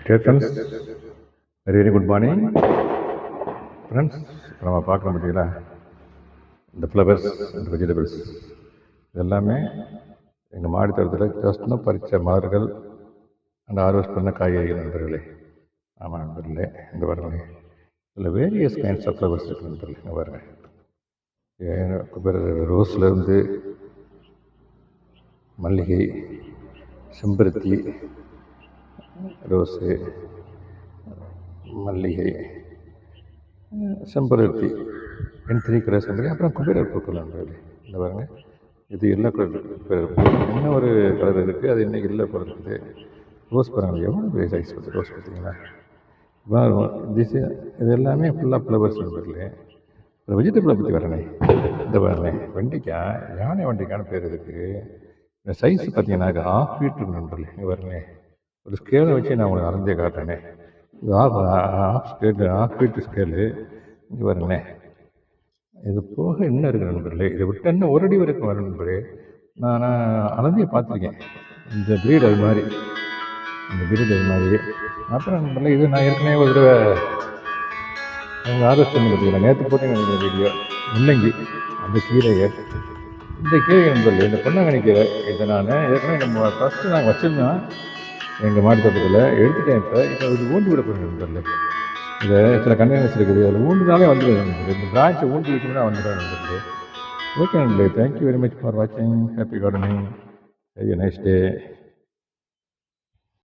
Dear friends, very good morning. Friends, இப்போ நம்ம பார்க்குற பார்த்தீங்களா இந்த ஃப்ளவர்ஸ் அண்ட் வெஜிடபிள்ஸ் இதெல்லாமே எங்கள் மாடி தோட்டத்தில் ஜஸ்ட்னு பறித்த மலர்கள் அண்ட் ஹார்வெஸ்ட் பண்ண காய்கறிகள் நண்பர்களே. ஆமாம் நண்பர்களே, இங்கே பாருங்களேன், இதில் வேரியஸ் கைண்ட்ஸ் ஆஃப் ஃப்ளவர்ஸ் இருக்குது நண்பர்களே. இங்கே பாருங்கள், ரோஸ்லேருந்து மல்லிகை, செம்பருத்தி, ரோஸு, மல்லிகை, செம்பருத்தி, த்ரீ கலர் செம்பருத்தி, அப்புறம் குபேரர் பூக்கள் நண்பர்களே. இந்த பாருங்கள், இது எல்லோ கலர் குபேரர் பூ. இன்னும் ஒரு கலர் இருக்குது, அது இன்னைக்கு எல்லோ கலர் இருக்குது. ரோஸ் பாருங்கள், எவ்வளோ பெரிய சைஸ் பார்த்து ரோஸ் பார்த்தீங்களா. இது எல்லாமே ஃபுல்லாக ஃப்ளவர்ஸ் நண்பர்களே. இந்த வெஜிடபிளை பற்றி வரேனே, இந்த பாருங்களேன், வெண்டைக்காய், யானை வெண்டைக்கான்னு பேர் இதுக்கு. இந்த சைஸ் பார்த்தீங்கன்னாக்கா 1/2 feet நண்பர்களே. இங்கே பாருங்களேன், ஒரு ஸ்கேலை வச்சு நான் உங்களுக்கு அரைஞ்சே காட்டுறேனே. இது half feet ஸ்கேலு. இங்கே பாருங்களேன், இது போக இன்னும் இருக்குது நண்பர்களே. இதை விட்டு இன்னும் ஒரு அடி வரைக்கும் வரும் நண்பர்களே. நான் அலந்தியை பார்த்துருக்கேன். இந்த பிரீடு அது மாதிரி, இந்த பிரீடு அது மாதிரி. அப்புறம் நண்பர்களே, இது நான் ஏற்கனவே ஒரு தடவை அவங்க ஹார்வெஸ்ட் பண்ணி பார்த்தீங்கன்னா நேற்று போட்டேன்னு நினைக்கிற வீடியோ. முள்ளங்கி, அந்த கீரையை, இந்த கீரை நண்பர்களே, இந்த பொன்னாங்கண்ணி கீரை, இதை நான் ஏற்கனவே நம்ம ஃபஸ்ட்டு நாங்கள் வச்சுருந்தோம் எங்கள் மாடி தோட்டத்தில். எடுத்துட்டேன். இப்போ இது ஊண்டி விட போகிறேன் நண்பர்களே. இதை சில கண்டெய்னர்ஸ் இருக்குது, அதில் ஊண்டுனாலே வந்துடும் நண்பர்களே. இந்த பிரான்ச்சை ஊண்டி வச்சோம்னா வந்துடும் நண்பர்களே. ஓகே நண்பர்களே, தேங்க்யூ வெரி மச் ஃபார் வாட்சிங். Happy gardening. Have a nice day.